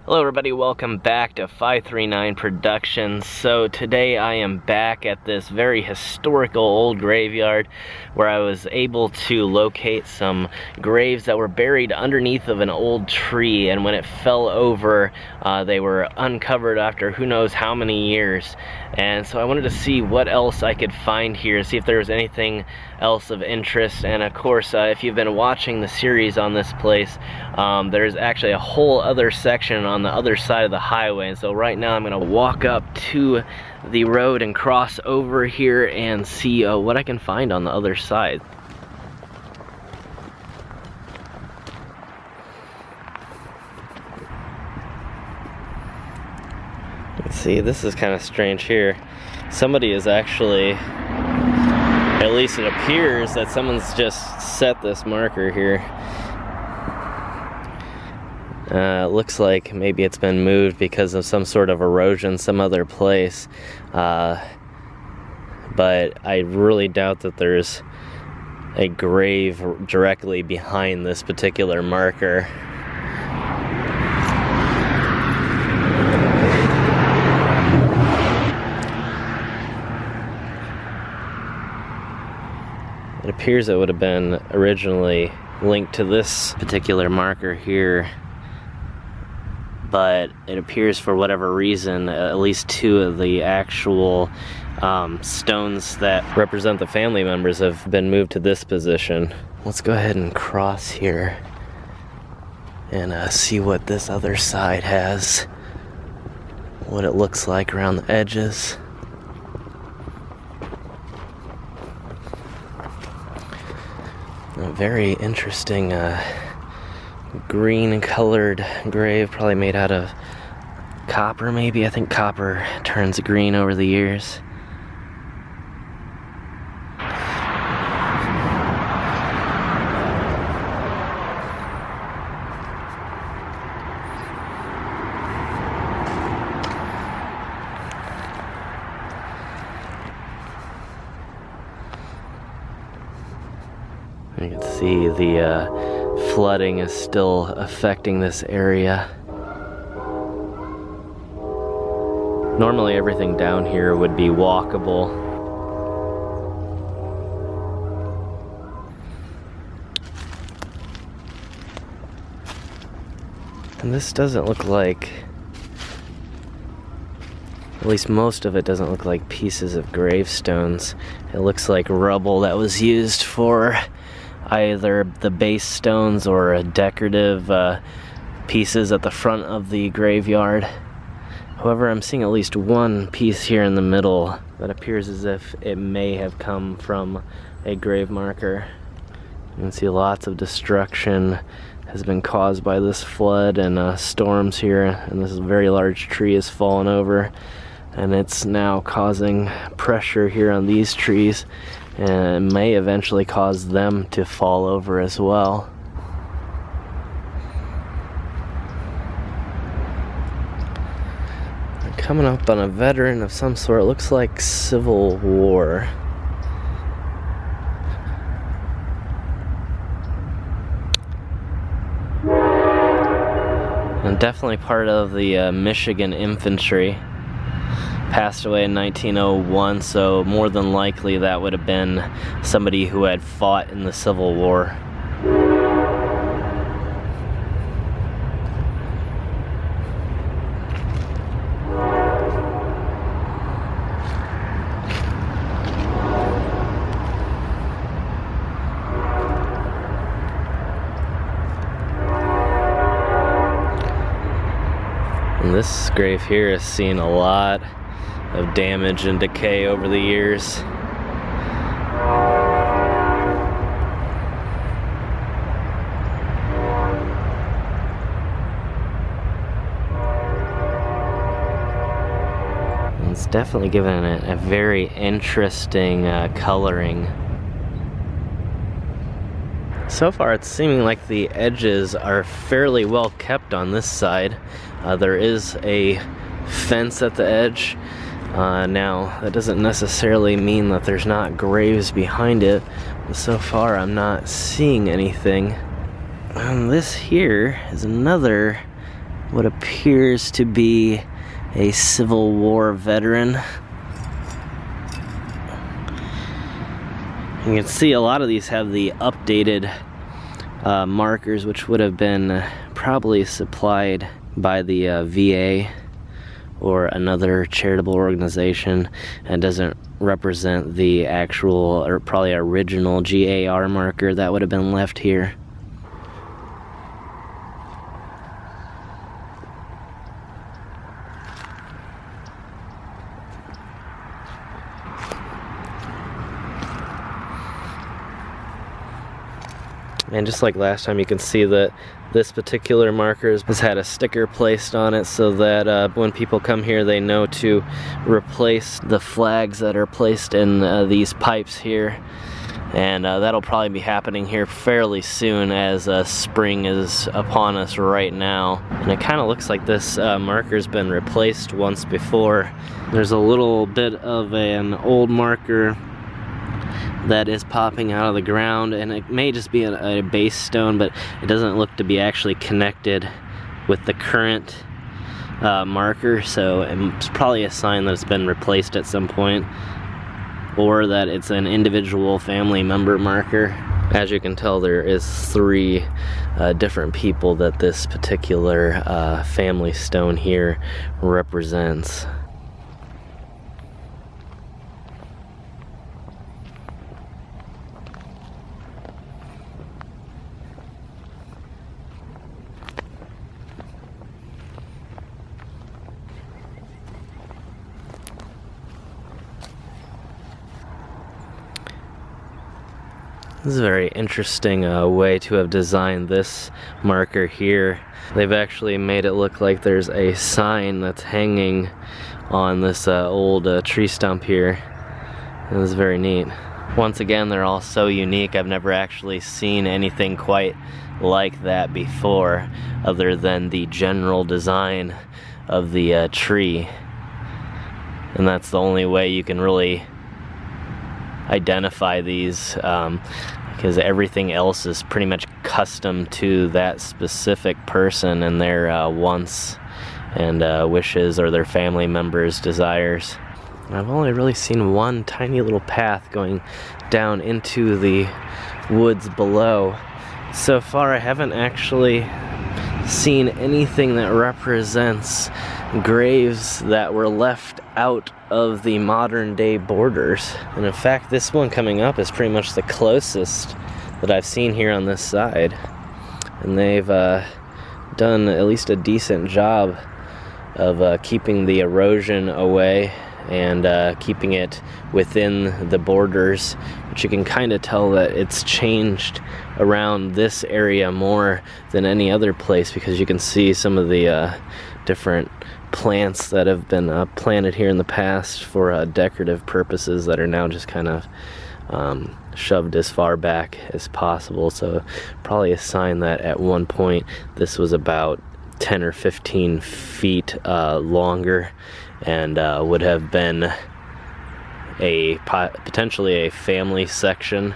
Hello everybody, welcome back to 539 Productions. So today I am back at this very historical old graveyard where I was able to locate some graves that were buried underneath of an old tree, and when it fell over they were uncovered after who knows how many years. And so I wanted to see what else I could find here, see if there was anything else of interest. And of course, if you've been watching the series on this place, there's actually a whole other section on the other side of the highway. And so right now I'm gonna walk up to the road and cross over here and see what I can find on the other side. Let's see, this is kind of strange here. Somebody is actually, at least it appears that someone's just set this marker here. Looks like maybe it's been moved because of some sort of erosion some other place. But I really doubt that there's a grave directly behind this particular marker. It appears it would have been originally linked to this particular marker here, but it appears for whatever reason at least two of the actual stones that represent the family members have been moved to this position. Let's go ahead and cross here and see what this other side has, what it looks like around the edges. A very interesting green colored grave, probably made out of copper maybe. I think copper turns green over the years. You can see the flooding is still affecting this area. Normally everything down here would be walkable. And this doesn't look like, at least most of it doesn't look like pieces of gravestones. It looks like rubble that was used for either the base stones or decorative pieces at the front of the graveyard. However, I'm seeing at least one piece here in the middle that appears as if it may have come from a grave marker. You can see lots of destruction has been caused by this flood and storms here, and this very large tree has fallen over, and it's now causing pressure here on these trees, and it may eventually cause them to fall over as well. We're coming up on a veteran of some sort. It looks like Civil War. And definitely part of the Michigan infantry. Passed away in 1901, so more than likely that would have been somebody who had fought in the Civil War. And this grave here has seen a lot of damage and decay over the years. And it's definitely given it a very interesting coloring. So far it's seeming like the edges are fairly well kept on this side. There is a fence at the edge. Now, that doesn't necessarily mean that there's not graves behind it, but so far I'm not seeing anything. And this here is another what appears to be a Civil War veteran. You can see a lot of these have the updated markers, which would have been probably supplied by the VA or another charitable organization, and doesn't represent the actual or probably original GAR marker that would have been left here. And just like last time, you can see that this particular marker has had a sticker placed on it so that when people come here, they know to replace the flags that are placed in these pipes here. And that'll probably be happening here fairly soon, as spring is upon us right now. And it kind of looks like this marker's been replaced once before. There's a little bit of an old marker that is popping out of the ground, and it may just be a base stone, but it doesn't look to be actually connected with the current marker, so it's probably a sign that it's been replaced at some point, or that it's an individual family member marker. As you can tell, there is 3 different people that this particular family stone here represents. This is a very interesting way to have designed this marker here. They've actually made it look like there's a sign that's hanging on this old tree stump here. It was very neat. Once again, they're all so unique. I've never actually seen anything quite like that before, other than the general design of the tree. And that's the only way you can really identify these, because everything else is pretty much custom to that specific person and their wants and wishes, or their family members' desires. I've only really seen one tiny little path going down into the woods below. So far, I haven't actually seen anything that represents graves that were left out of the modern day borders. And in fact, this one coming up is pretty much the closest that I've seen here on this side. And they've done at least a decent job of keeping the erosion away and keeping it within the borders. But you can kind of tell that it's changed around this area more than any other place, because you can see some of the different plants that have been planted here in the past for decorative purposes that are now just kind of shoved as far back as possible. So probably a sign that at one point this was about 10 or 15 feet longer, and would have been potentially a family section.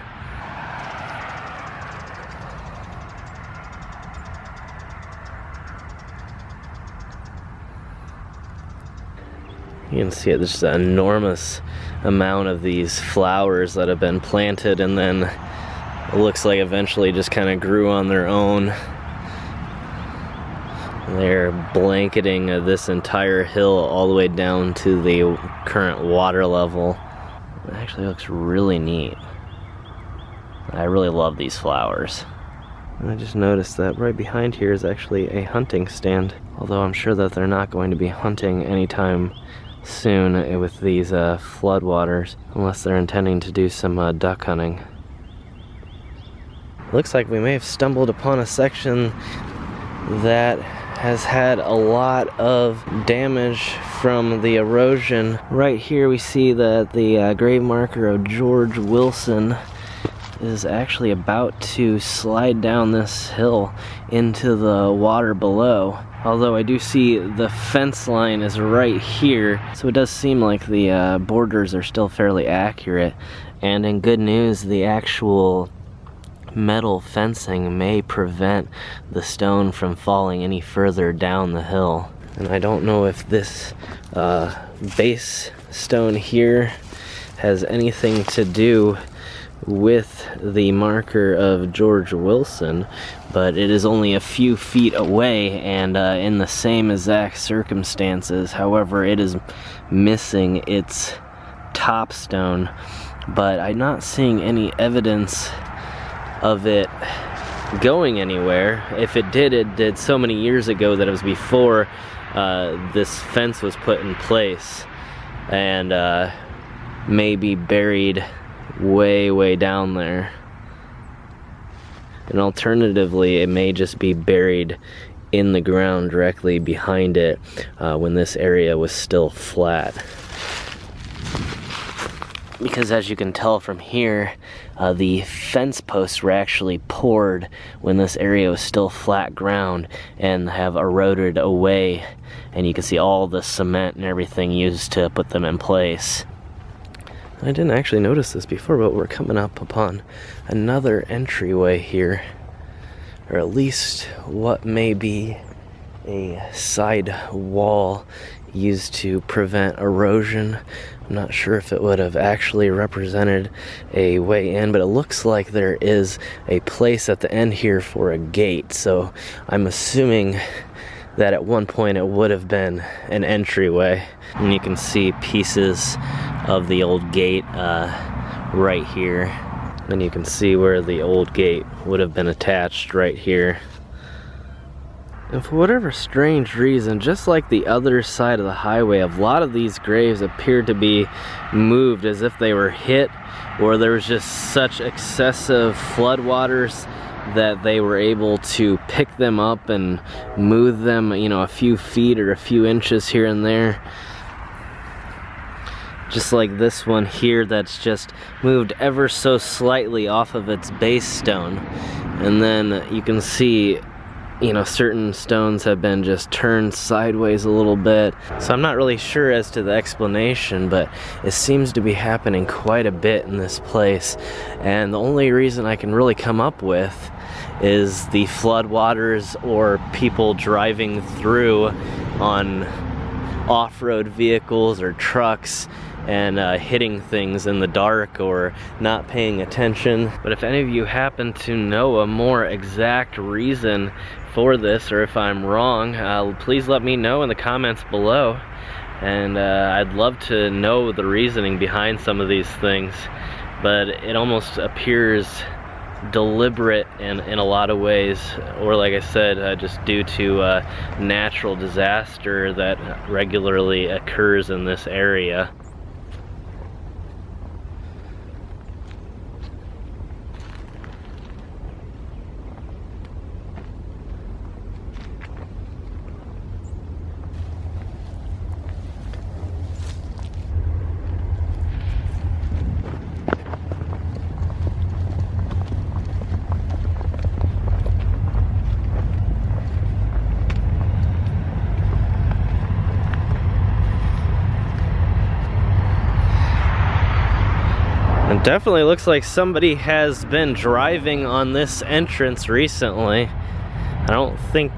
You can see it, there's just an enormous amount of these flowers that have been planted, and then it looks like eventually just kind of grew on their own. They're blanketing this entire hill all the way down to the current water level. It actually looks really neat. I really love these flowers. And I just noticed that right behind here is actually a hunting stand, although I'm sure that they're not going to be hunting anytime soon with these floodwaters, unless they're intending to do some duck hunting. Looks like we may have stumbled upon a section that has had a lot of damage from the erosion. Right here we see that the grave marker of George Wilson is actually about to slide down this hill into the water below. Although I do see the fence line is right here, so it does seem like the borders are still fairly accurate. And in good news, the actual metal fencing may prevent the stone from falling any further down the hill. And I don't know if this base stone here has anything to do with the marker of George Wilson, but it is only a few feet away and in the same exact circumstances. However, it is missing its top stone, but I'm not seeing any evidence of it going anywhere. If it did so many years ago that it was before this fence was put in place, and maybe buried way down there. And alternatively, it may just be buried in the ground directly behind it when this area was still flat. Because as you can tell from here, the fence posts were actually poured when this area was still flat ground and have eroded away, and you can see all the cement and everything used to put them in place. I didn't actually notice this before, but we're coming up upon another entryway here, or at least what may be a side wall used to prevent erosion. I'm not sure if it would have actually represented a way in, but it looks like there is a place at the end here for a gate, so I'm assuming that at one point it would have been an entryway. And you can see pieces of the old gate right here, and you can see where the old gate would have been attached right here. And for whatever strange reason, just like the other side of the highway, a lot of these graves appeared to be moved as if they were hit, or there was just such excessive floodwaters that they were able to pick them up and move them, you know, a few feet or a few inches here and there. Just like this one here that's just moved ever so slightly off of its base stone. And then you can see, you know, certain stones have been just turned sideways a little bit. So I'm not really sure as to the explanation, but it seems to be happening quite a bit in this place. And the only reason I can really come up with is the floodwaters or people driving through on off-road vehicles or trucks and hitting things in the dark or not paying attention. But if any of you happen to know a more exact reason for this, or if I'm wrong, please let me know in the comments below. And I'd love to know the reasoning behind some of these things, but it almost appears deliberate in a lot of ways, or like I said, just due to natural disaster that regularly occurs in this area. It definitely looks like somebody has been driving on this entrance recently. I don't think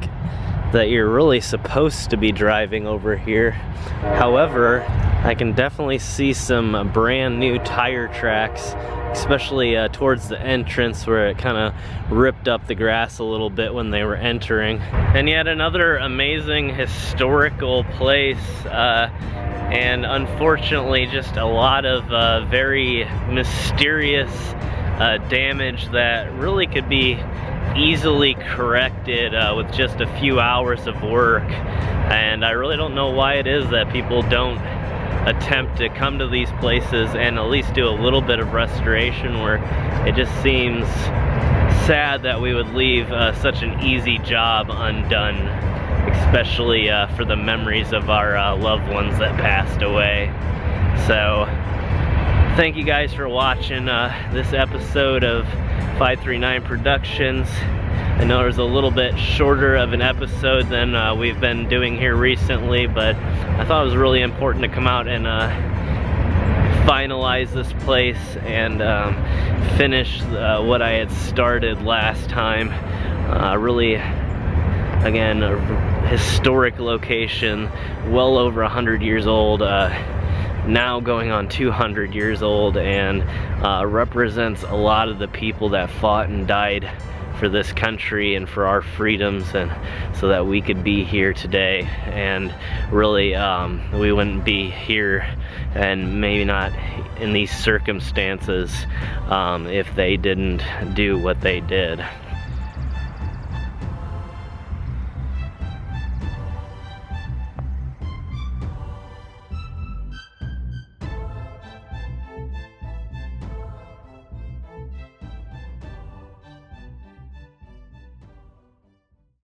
that you're really supposed to be driving over here. However, I can definitely see some brand new tire tracks, especially towards the entrance where it kind of ripped up the grass a little bit when they were entering. And yet another amazing historical place, and unfortunately just a lot of very mysterious damage that really could be easily corrected with just a few hours of work. And I really don't know why it is that people don't attempt to come to these places and at least do a little bit of restoration work. It just seems sad that we would leave such an easy job undone, especially for the memories of our loved ones that passed away. So thank you guys for watching this episode of 539 Productions. I know it was a little bit shorter of an episode than we've been doing here recently, but I thought it was really important to come out and finalize this place and finish what I had started last time. Really, again, a historic location, well over 100 years old, now going on 200 years old, and represents a lot of the people that fought and died for this country and for our freedoms, and so that we could be here today. And really, we wouldn't be here, and maybe not in these circumstances, if they didn't do what they did.